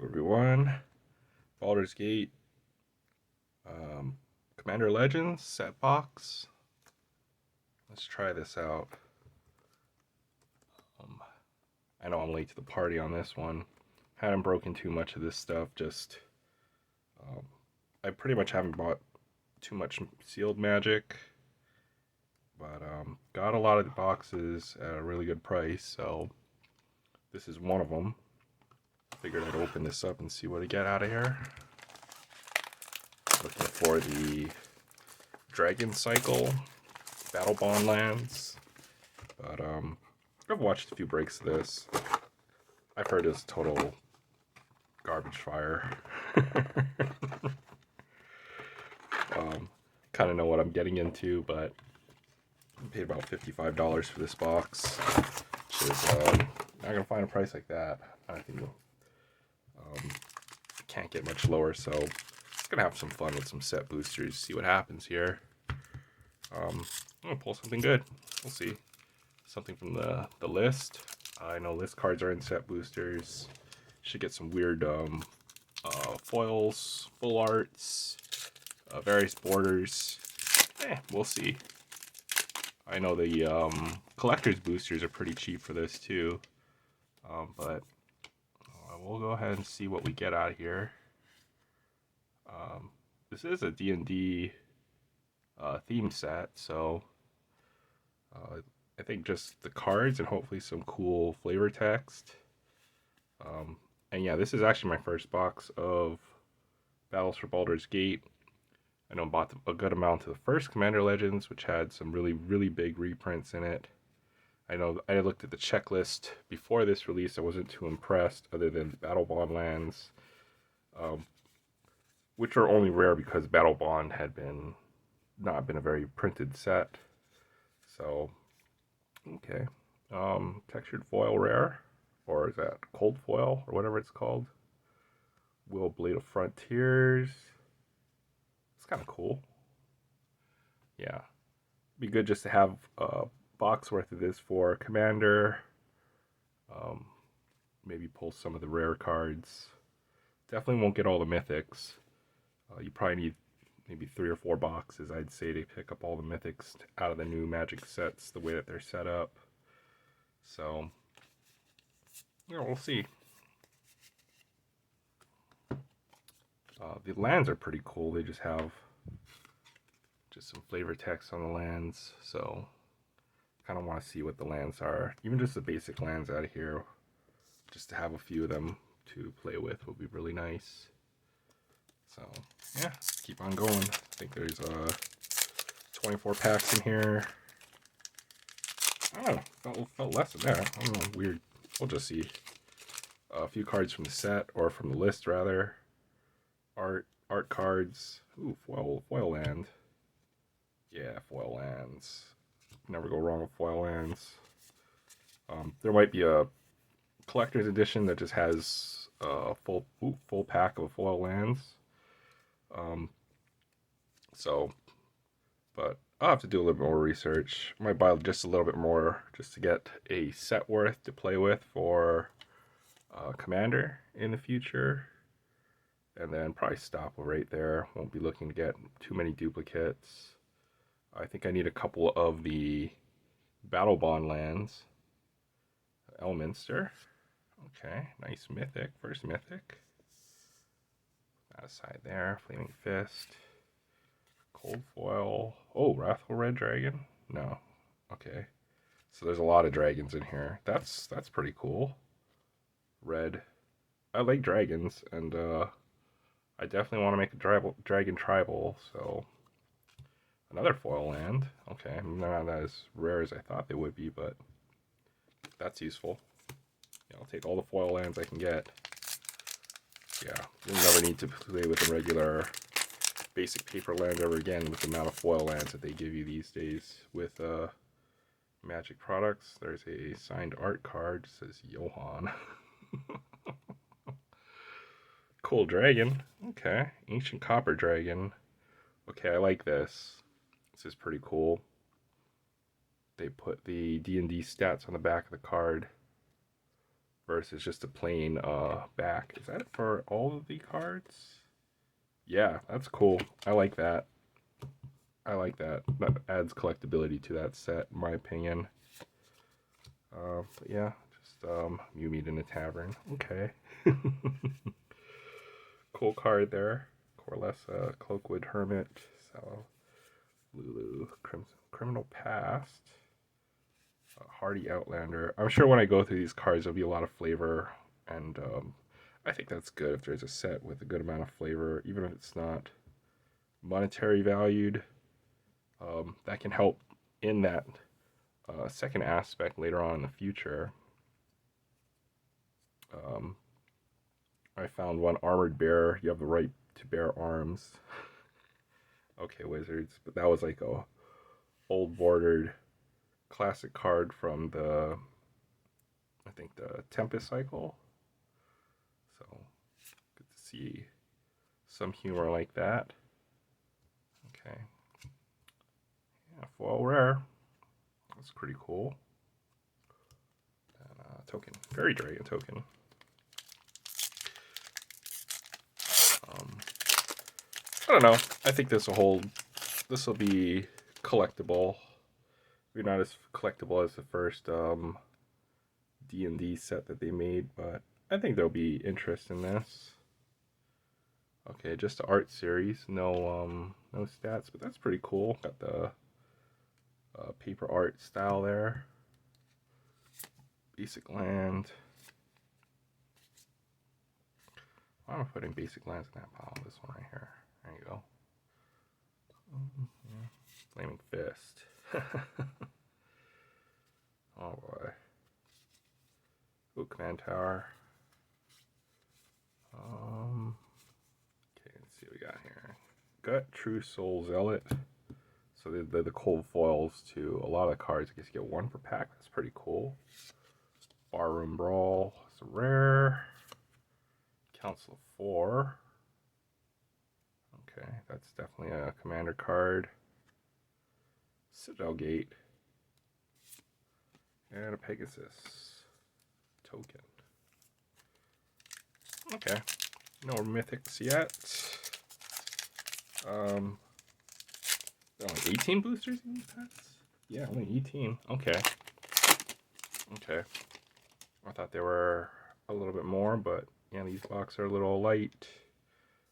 Everyone, Baldur's Gate, Commander Legends set box. Let's try this out. I know I'm late to the party on this one. Hadn't broken too much of this stuff. Just um, I pretty much haven't bought too much sealed magic, but got a lot of the boxes at a really good price. So this is one of them. Figured I'd open this up and see what I get out of here. Looking for the Dragon Cycle Battlebond lands, but I've watched a few breaks of this. I've heard it's total garbage fire. Kind of know what I'm getting into, but I paid about $55 for this box, which is not gonna find a price like that. I think can't get much lower, so just gonna have some fun with some set boosters, see what happens here. I'm gonna pull something good. We'll see. Something from the list. I know list cards are in set boosters. Should get some weird foils, full arts, various borders. We'll see. I know the collector's boosters are pretty cheap for this too, but we'll go ahead and see what we get out of here. This is a D&D theme set, so I think just the cards and hopefully some cool flavor text. And yeah, this is actually my first box of Battles for Baldur's Gate. I know I bought a good amount of the first Commander Legends, which had some really big reprints in it. I know I looked at the checklist before this release. I wasn't too impressed, other than the Battlebond lands, which are only rare because Battlebond had not been a very printed set. So, okay. Textured foil rare, or is that cold foil, or whatever it's called. Will Blade of Frontiers. It's kind of cool. Yeah, be good just to have a box worth of this for Commander. Maybe pull some of the rare cards. Definitely won't get all the mythics. You probably need maybe 3 or 4 boxes, I'd say, to pick up all the mythics out of the new Magic sets, the way that they're set up. So, yeah, we'll see. The lands are pretty cool. They just have some flavor text on the lands, so kind of want to see what the lands are. Even just the basic lands out of here, just to have a few of them to play with would be really nice. So yeah, keep on going. I think there's 24 packs in here. I don't know, felt less than that. I don't know, weird. We'll just see. A few cards from the set, or from the list rather. Art cards. Ooh, foil land. Yeah, foil lands. Never go wrong with foil lands. There might be a collector's edition that just has a full pack of foil lands. But I'll have to do a little more research. I might buy just a little bit more just to get a set worth to play with for Commander in the future. And then probably stop right there. Won't be looking to get too many duplicates. I think I need a couple of the Battlebond lands. Elminster. Okay, nice mythic. First mythic. That aside there. Flaming Fist. Cold foil. Oh, Wrathful Red Dragon? No. Okay. So there's a lot of dragons in here. That's pretty cool. Red. I like dragons, and I definitely want to make a dragon tribal, so another foil land. Okay, they're not as rare as I thought they would be, but that's useful. Yeah, I'll take all the foil lands I can get. Yeah, you'll never need to play with a regular basic paper land ever again with the amount of foil lands that they give you these days with Magic products. There's a signed art card. It says Johan. Cool dragon. Okay, ancient copper dragon. Okay, I like this. This is pretty cool. They put the D&D stats on the back of the card. versus just a plain back. Is that for all of the cards? Yeah, that's cool. I like that. I like that. That adds collectability to that set, in my opinion. But yeah, just you meet in a tavern. Okay. Cool card there. Corlessa, Cloakwood Hermit, Sallow, Lulu, Criminal Past, Hardy Outlander. I'm sure when I go through these cards, there'll be a lot of flavor, and I think that's good if there's a set with a good amount of flavor, even if it's not monetary valued. That can help in that second aspect later on in the future. I found one Armored Bear. You have the right to bear arms. Okay, Wizards. But that was like a old bordered classic card from the, I think, the Tempest cycle. So good to see some humor like that. Okay. Yeah, foil rare. That's pretty cool. And token. Fairy Dragon token. I don't know. I think this will hold. This will be collectible. Maybe not as collectible as the first D&D set that they made, but I think there'll be interest in this. Okay, just the art series, no stats, but that's pretty cool. Got the paper art style there. Basic land. Why am I putting basic lands in that pile? This one right here. There you go. Yeah. Flaming Fist. Oh boy. Ooh, Command Tower. Okay, let's see what we got here. Got True Soul Zealot. So they're the cold foils to a lot of cards. I guess you get one per pack. That's pretty cool. Barroom Brawl. It's a rare. Council of 4. Okay, that's definitely a commander card. Citadel Gate. And a Pegasus token. Okay, no mythics yet. Only 18 boosters in these packs? Yeah, only 18. Okay. Okay. I thought there were a little bit more, but yeah, these boxes are a little light.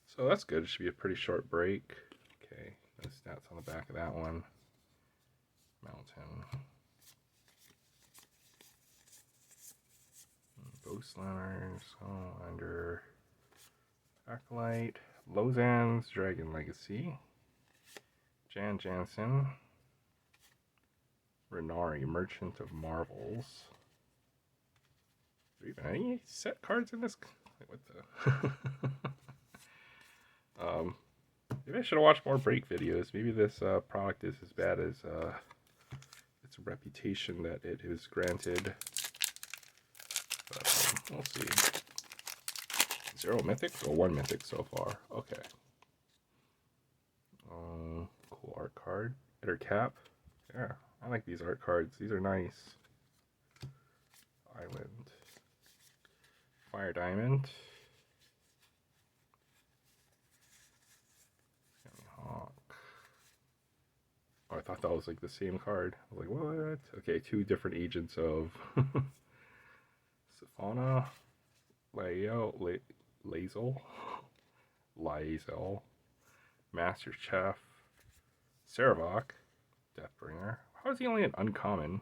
So that's good. It should be a pretty short break. Okay, no stats on the back of that one. Mountain. Ghostlanders, under Acolyte, Lozan's Dragon Legacy, Jan Jansen, Renari, Merchant of Marvels. Are there even any set cards in this? What the? Maybe I should have watched more break videos. Maybe this product is as bad as its reputation that it is granted. But we'll see. 0 mythics or 1 mythic so far. Okay. Cool art card. Hitter Cap. Yeah, I like these art cards. These are nice. Island. Fire Diamond. Hawk. Oh, I thought that was like the same card. I was like, what? Okay, 2 different agents of Safana, Laezel, Master Chef, Saravok, Deathbringer. How is he only an uncommon?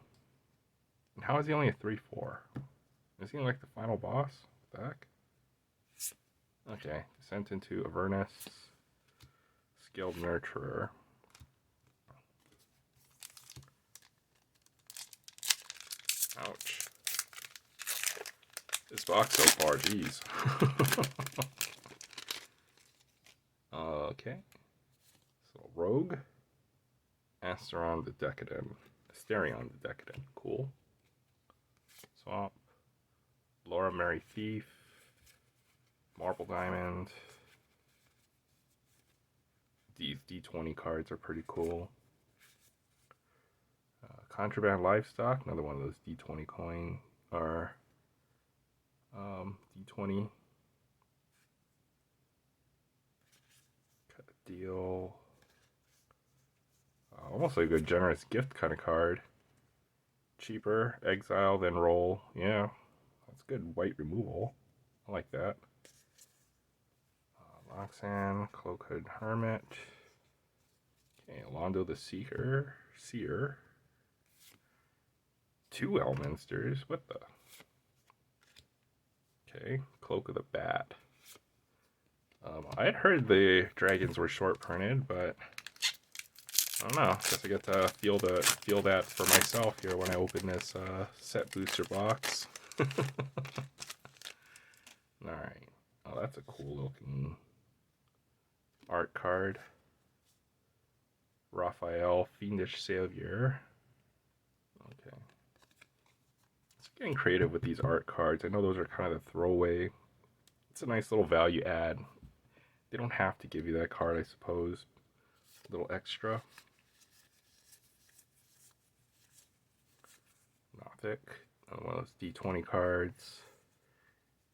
And how is he only a 3/4? Is he like the final boss? What the heck? Okay, Descent into Avernus, Skilled Nurturer. Ouch. This box so far, jeez. Okay. So Rogue, Asterion the Decadent, Asterion the Decadent, cool. Swamp, Laura Mary Thief, Marble Diamond. These D20 cards are pretty cool. Contraband Livestock, another one of those D20 coin or D20. Cut a deal. Almost like a generous gift kind of card. Cheaper, exile, then roll. Yeah, that's good white removal. I like that. Loxan, Cloakhood Hermit. Okay, Londo the Seer. 2 Elminsters. What the? Okay, Cloak of the Bat. I had heard the dragons were short printed, but I don't know. I guess I get to feel that for myself here when I open this set booster box. Alright. Oh, that's a cool looking art card. Raphael, Fiendish Savior. Okay. It's getting creative with these art cards. I know those are kind of the throwaway. It's a nice little value add. They don't have to give you that card, I suppose. A little extra. Nothic. One of those D20 cards.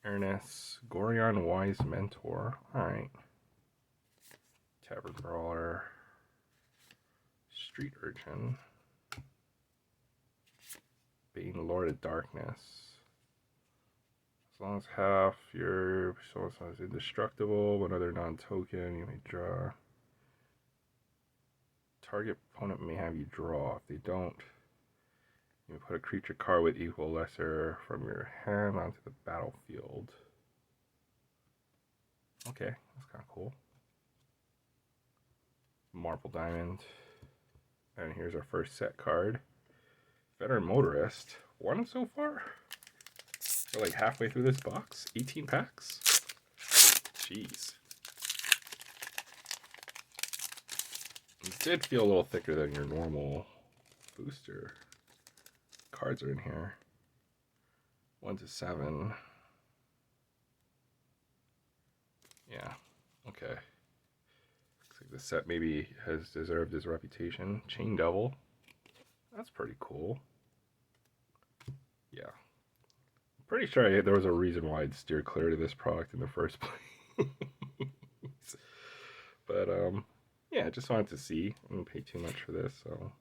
Ernest. Gorion, Wise Mentor. Alright. Tavern Brawler. Street Urchin. Bane, Lord of Darkness. As long as half your source is indestructible, another non-token, you may draw. Target opponent may have you draw. If they don't, you may put a creature card with equal or lesser from your hand onto the battlefield. Okay, that's kind of cool. Marble Diamond. And here's our first set card. Veteran Motorist. 1 so far? We're like halfway through this box. 18 packs? Jeez. It did feel a little thicker than your normal booster. Cards are in here. 1 to 7. Yeah, okay. Looks like the set maybe has deserved his reputation. Chain Devil. That's pretty cool. Yeah. I'm pretty sure there was a reason why I'd steer clear to this product in the first place. But, yeah, I just wanted to see. I didn't pay too much for this, so not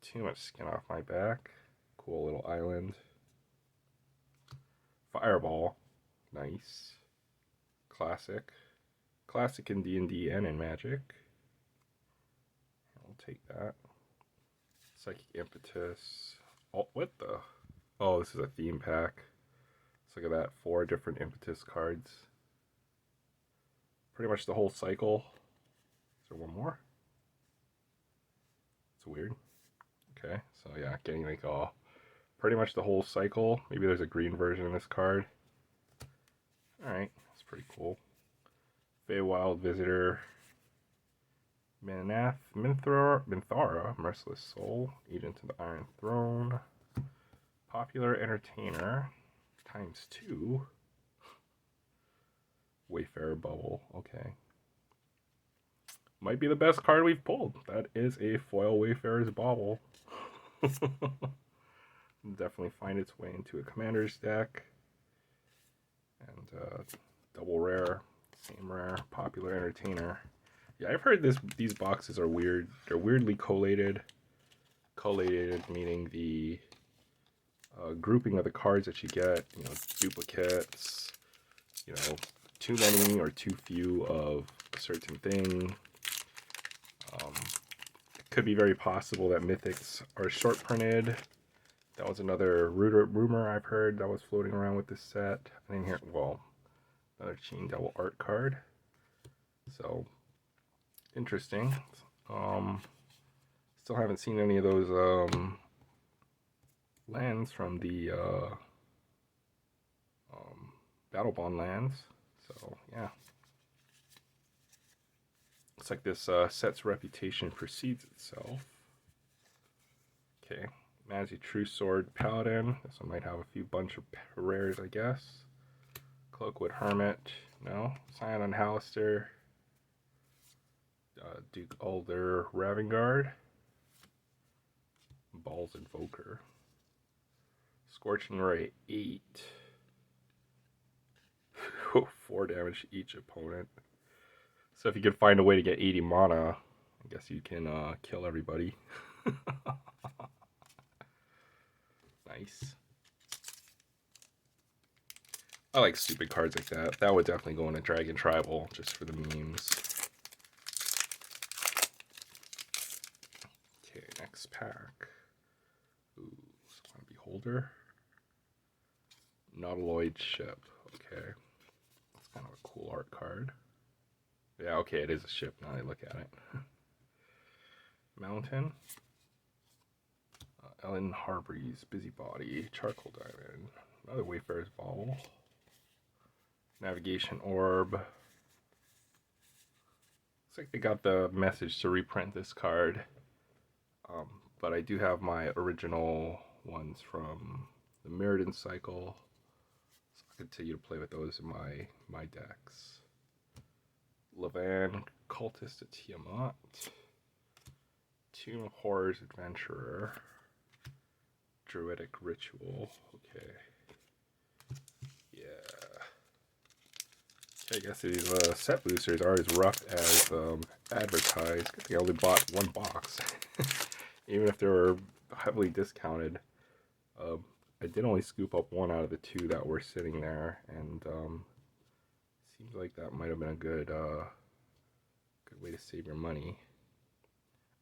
too much skin off my back. Cool little island. Fireball. Nice. Classic. Classic in D&D and in Magic. I'll take that. Psychic Impetus. Oh, what the? Oh, this is a theme pack. Let's look at that. 4 different Impetus cards. Pretty much the whole cycle. Is there one more? It's weird. Okay, so yeah, getting like pretty much the whole cycle. Maybe there's a green version of this card. Alright, that's pretty cool. Feywild Visitor. Minthara, Merciless Soul, Agent of the Iron Throne, Popular Entertainer, ×2, Wayfarer Bubble, okay. Might be the best card we've pulled. That is a foil Wayfarer's Bauble. Definitely find its way into a commander's deck. And double rare, same rare, Popular Entertainer. Yeah, I've heard these boxes are weird. They're weirdly collated. Collated meaning the grouping of the cards that you get. You know, duplicates. You know, too many or too few of a certain thing. It could be very possible that Mythics are short printed. That was another rumor I've heard that was floating around with this set. I didn't hear. Well, another Chain Devil art card. So. Interesting. Still haven't seen any of those lands from the Battlebond lands. So yeah, looks like this set's reputation precedes itself. Okay, Magic True Sword Paladin. This one might have a few bunch of rares, I guess. Cloakwood Hermit. No. Scion on Hallister. Duke Alder Ravengard, Balls Invoker, Scorching Ray 8, 4 damage to each opponent. So if you can find a way to get 80 mana, I guess you can kill everybody. Nice. I like stupid cards like that. That would definitely go in a Dragon Tribal, just for the memes. Okay, next pack. Ooh, Swan Beholder. Nautiloid Ship. Okay. That's kind of a cool art card. Yeah, okay, it is a ship now I look at it. Mountain. Ellen Harbury's Busybody. Charcoal Diamond. Another Wayfarer's Bauble. Navigation Orb. Looks like they got the message to reprint this card. But I do have my original ones from the Mirrodin cycle. So I'll continue to play with those in my decks. Levan, Cultist of Tiamat. Tomb of Horrors Adventurer. Druidic Ritual. Okay. Yeah. Okay, I guess these set boosters are as rough as advertised. I think I only bought one box. Even if they were heavily discounted. I did only scoop up one out of the 2 that were sitting there, and seems like that might have been a good way to save your money.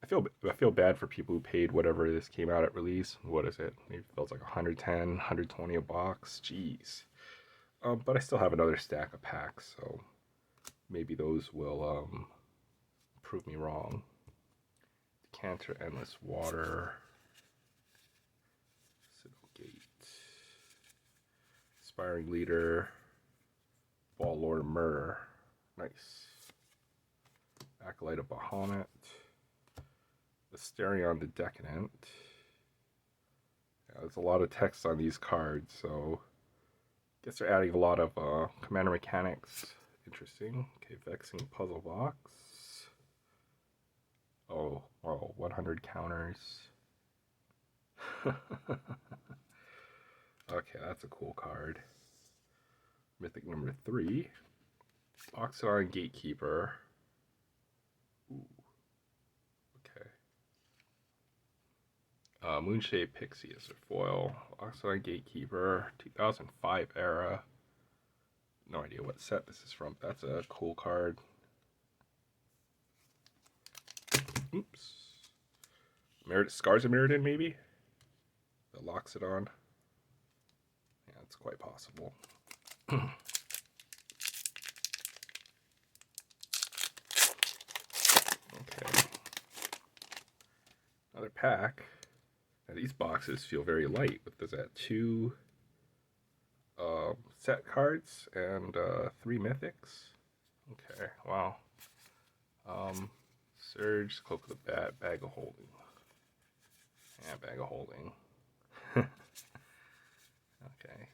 I feel bad for people who paid whatever this came out at release. What is it? Maybe it feels like 110, 120 a box. Jeez. But I still have another stack of packs, so maybe those will prove me wrong. Decanter, Endless Water. Gate. Aspiring Leader. Ball Lord of Murder. Nice. Acolyte of Bahamut. Asterion the Decadent. Yeah, there's a lot of text on these cards, so I guess they're adding a lot of commander mechanics. Interesting. Okay, Vexing Puzzle Box. Oh, wow, 100 counters. Okay, that's a cool card. Mythic number 3. Oxidon Gatekeeper. Ooh. Okay. Moonshade Pixie is a foil. Oxidon Gatekeeper, 2005 era. No idea what set this is from. That's a cool card. Oops. Scars of Mirrodin, maybe? That locks it on. Yeah, it's quite possible. Okay. Another pack. Now these boxes feel very light. What is that? 2 set cards and 3 mythics. Okay, wow. Surge, Cloak of the Bat, Bag of Holding. Yeah, Bag of Holding. Okay.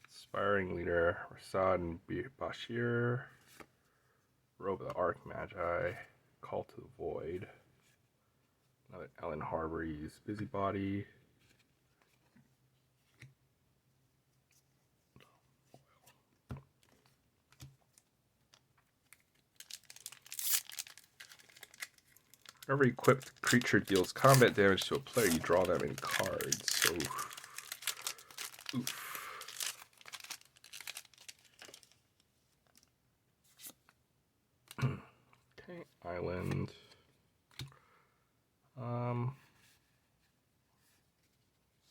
Aspiring Leader, Rasad and Bashir. Robe of the Archmagi. Call to the Void. Another Ellen Harbury's Busybody. Every equipped creature deals combat damage to a player, you draw that many cards. So, oof. Okay, Island.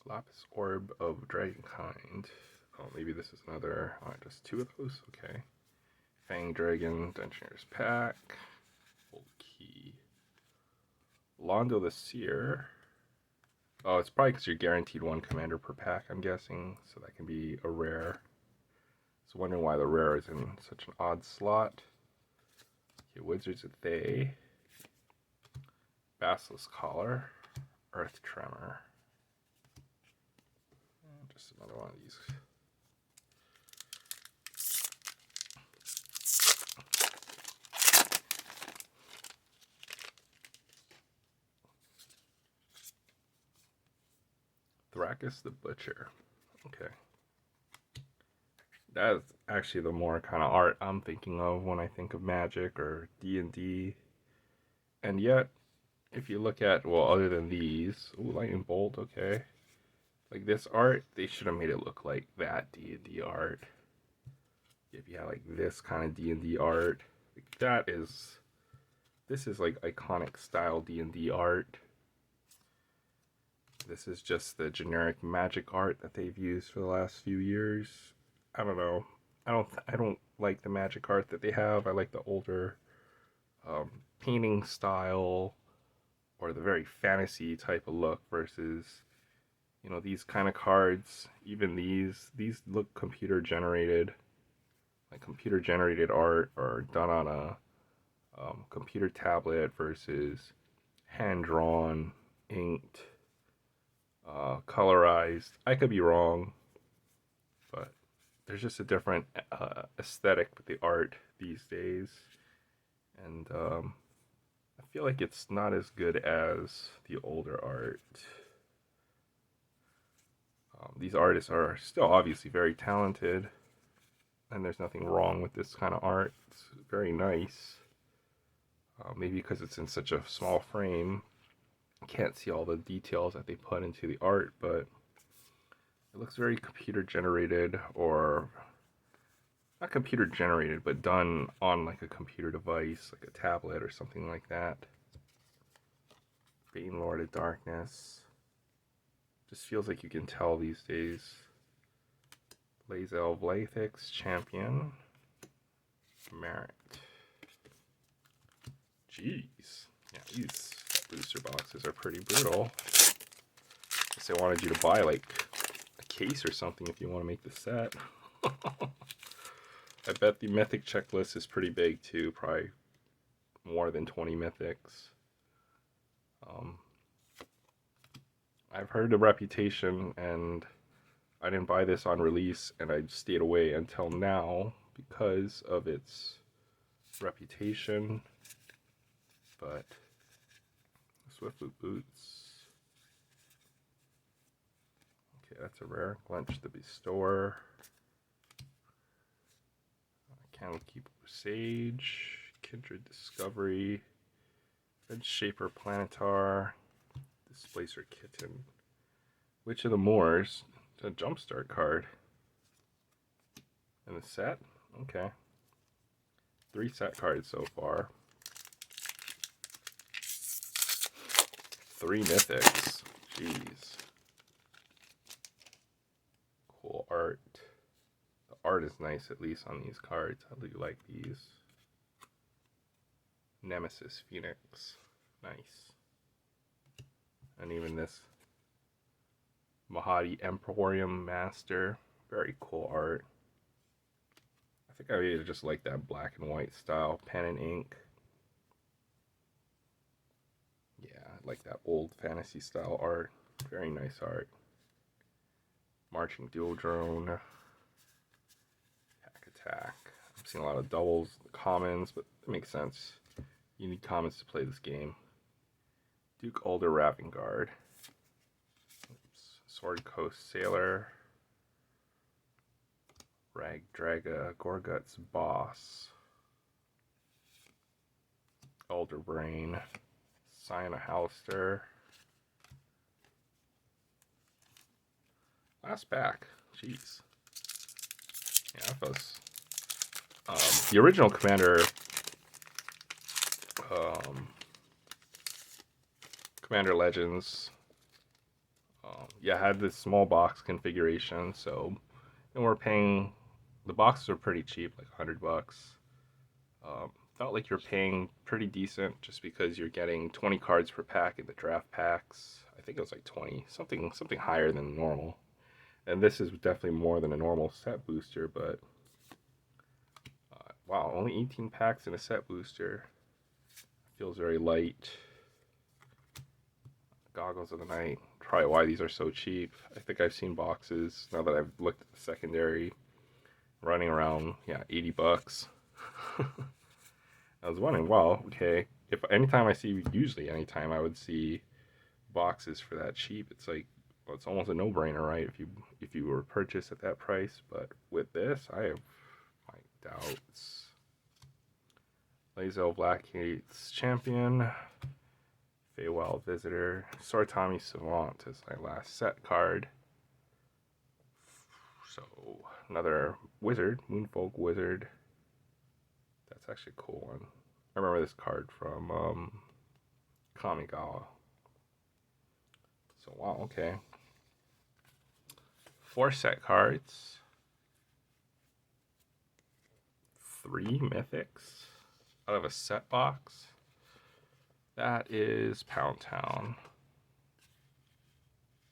Lapis Orb of Dragonkind. Oh, maybe this is another. Oh, just 2 of those. Okay. Fang Dragon, Dungeoneer's Pack. Old Key. Londo the Seer. Oh, it's probably because you're guaranteed 1 commander per pack, I'm guessing. So that can be a rare. So wondering why the rare is in such an odd slot. Okay, Wizards of Thay. Basilisk Collar. Earth Tremor. And just another one of these. Thrakus the Butcher. Okay. That's actually the more kind of art I'm thinking of when I think of Magic or D&D. And yet, if you look at, well, other than these, ooh, Lightning Bolt, okay. Like this art, they should have made it look like that D&D art. If you had like this kind of D&D art, like this is like iconic style D&D art. This is just the generic Magic art that they've used for the last few years. I don't know. I don't like the Magic art that they have. I like the older painting style or the very fantasy type of look versus these kind of cards. Even these look computer generated, like computer generated art or done on a computer tablet versus hand drawn, inked, colorized. I could be wrong, but there's just a different aesthetic with the art these days, and I feel like it's not as good as the older art. These artists are still obviously very talented, and there's nothing wrong with this kind of art. It's very nice. Maybe because it's in such a small frame, you can't see all the details that they put into the art, but it looks very computer generated, or not computer generated, but done on like a computer device, like a tablet or something like that. Bane Lord of Darkness. Just feels like you can tell these days. Lae'zel Mythics Champion. Merit. Jeez. Yeah, these booster boxes are pretty brutal. Guess they wanted you to buy like a case or something if you want to make the set. I bet the mythic checklist is pretty big too, probably more than 20 mythics. I've heard the reputation, and I didn't buy this on release, and I stayed away until now because of its reputation. But Swiftfoot Boots. Okay, that's a rare. Glench the Bestower. Candlekeeper Sage. Kindred Discovery. Red Shaper Planetar. Displacer Kitten. Witch of the Moors. It's a jumpstart card. And the set? Okay. 3 set cards so far. 3 mythics. Jeez. Cool art. The art is nice, at least on these cards. I really like these. Nemesis Phoenix. Nice. And even this Mahadi Emporium Master. Very cool art. I think I really just like that black and white style, pen and ink. Yeah, I like that old fantasy style art. Very nice art. Marching Dual Drone. Attack. I've seen a lot of doubles, commons, but it makes sense. You need commons to play this game. Duke Ulder Ravengard. Sword Coast Sailor. Rag Draga Gorgut's Boss. Elder Brain. Sign of Halster. Last pack. Jeez. Yeah, that was the original Commander Commander Legends. Yeah, had this small box configuration, so we're paying. The boxes are pretty cheap, like $100. Felt like you're paying pretty decent just because you're getting 20 cards per pack in the draft packs. I think it was like 20, something higher than normal. And this is definitely more than a normal set booster, but wow, only 18 packs in a set booster. Feels very light. Goggles of the Night. Probably why these are so cheap. I think I've seen boxes, now that I've looked at the secondary, running around, yeah, $80. I was wondering, wow, okay, if anytime I would see boxes for that cheap, it's like, So it's almost a no-brainer, right? If you were purchased at that price. But with this, I have my doubts. Lae'zel Blackgate's Champion. Feywild Visitor. Sortami Savant is my last set card. So another wizard, Moonfolk Wizard. That's actually a cool one. I remember this card from Kamigawa. So wow, okay. 4 set cards. 3 mythics out of a set box. That is Pound Town.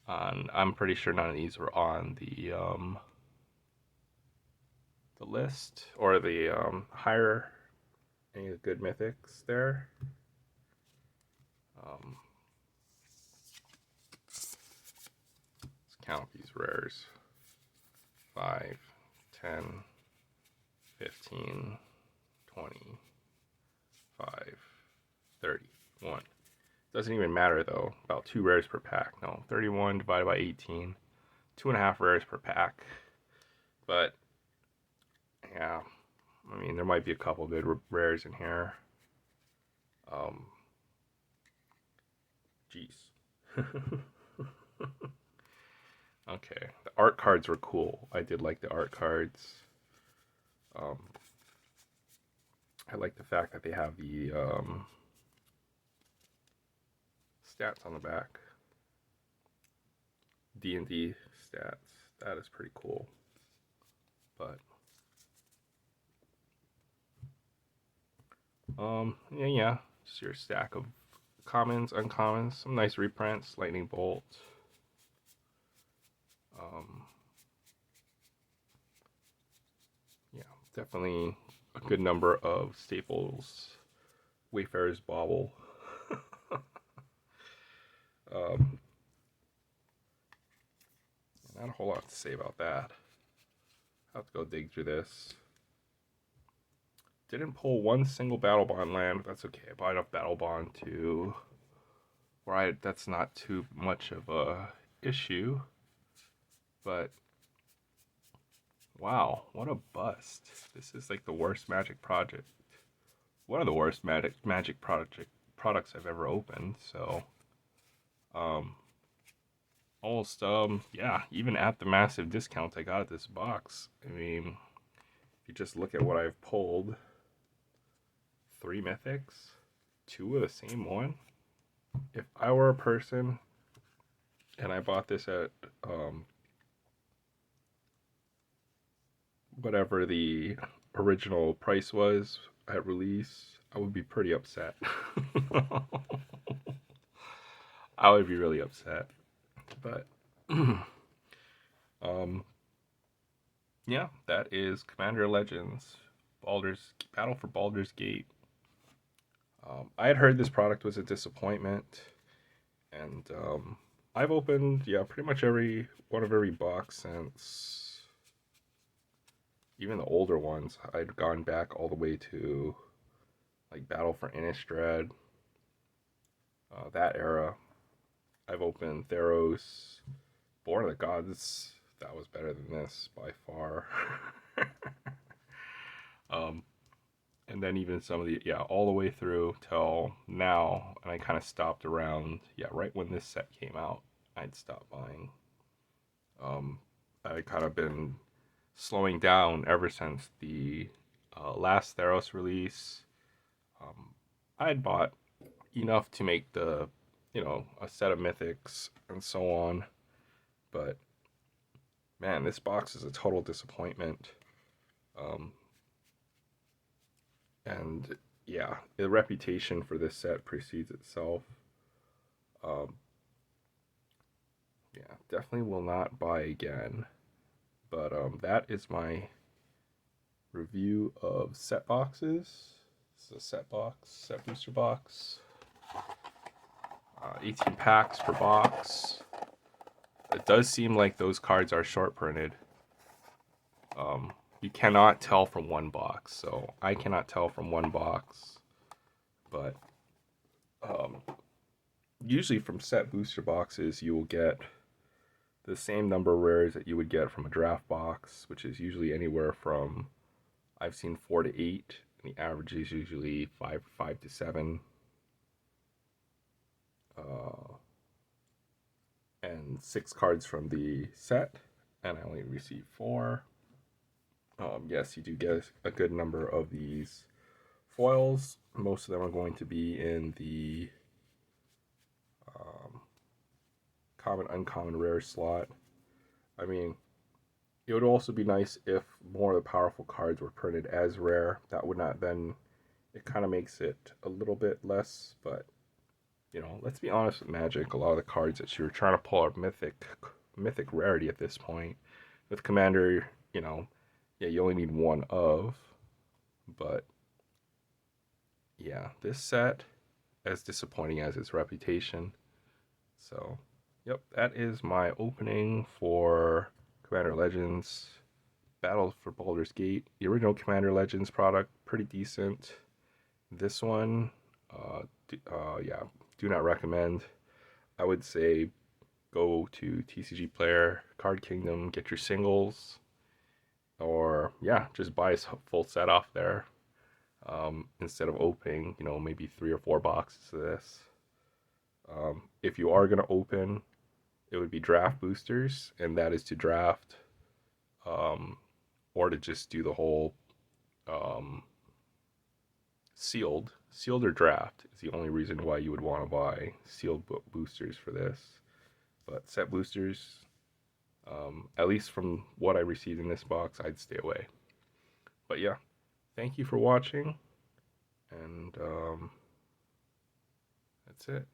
I'm pretty sure none of these were on the list or the higher any of the good mythics there. Let's count these rares. 5, 10, 15, 20, 5, 31. Doesn't even matter though. About 2 rares per pack. No, 31 divided by 18. 2.5 rares per pack. But yeah, I mean there might be a couple good rares in here. Jeez. Okay, the art cards were cool. I did like the art cards. I like the fact that they have the stats on the back. D&D stats. That is pretty cool. But yeah, just your stack of commons, uncommons, some nice reprints, lightning bolt. Yeah, definitely a good number of staples. Wayfarer's Bauble. Not a whole lot to say about that. I'll have to go dig through this. Didn't pull one single Battlebond land, but that's okay. I bought enough Battlebond to where that's not too much of a issue. But wow, what a bust. This is like the worst Magic project. One of the worst Magic products I've ever opened. So almost yeah, even at the massive discount I got at this box, I mean, if you just look at what I've pulled, 3 mythics, 2 of the same one. If I were a person and I bought this at whatever the original price was at release, I would be pretty upset. I would be really upset. But yeah, that is Commander Legends Battle for Baldur's Gate. I had heard this product was a disappointment, and I've opened pretty much every box since even the older ones. I'd gone back all the way to like Battle for Innistrad, that era. I've opened Theros, Born of the Gods. That was better than this by far. And then even some of the, all the way through till now. And I kind of stopped around, right when this set came out, I'd stopped buying. I kind of been slowing down ever since the last Theros release. I had bought enough to make the, a set of mythics and so on. But man, this box is a total disappointment. And yeah, the reputation for this set precedes itself. Yeah, definitely will not buy again. But that is my review of set boxes. This is a set booster box. 18 packs per box. It does seem like those cards are short printed. You cannot tell from one box, so I cannot tell from one box. But usually from set booster boxes, you will get the same number of rares that you would get from a draft box, which is usually anywhere from, I've seen 4 to 8, and the average is usually 5 to 7. And 6 cards from the set, and I only received 4. Yes, you do get a good number of these foils. Most of them are going to be in the common, uncommon, rare slot. I mean, it would also be nice if more of the powerful cards were printed as rare. That would not then, it kind of makes it a little bit less, but you know, let's be honest with Magic. A lot of the cards that you're trying to pull are mythic rarity at this point. With Commander, you know, yeah, you only need one of, but yeah, this set, as disappointing as its reputation. So, yep, that is my opening for Commander Legends Battle for Baldur's Gate. The original Commander Legends product, pretty decent. This one, yeah, do not recommend. I would say go to TCG Player, Card Kingdom, get your singles, or yeah, just buy a full set off there instead of opening, you know, maybe 3 or 4 boxes of this. If you are going to open, it would be draft boosters, and that is to draft or to just do the whole sealed or draft is the only reason why you would want to buy sealed boosters for this. But set boosters, at least from what I received in this box, I'd stay away. But yeah, thank you for watching, and that's it.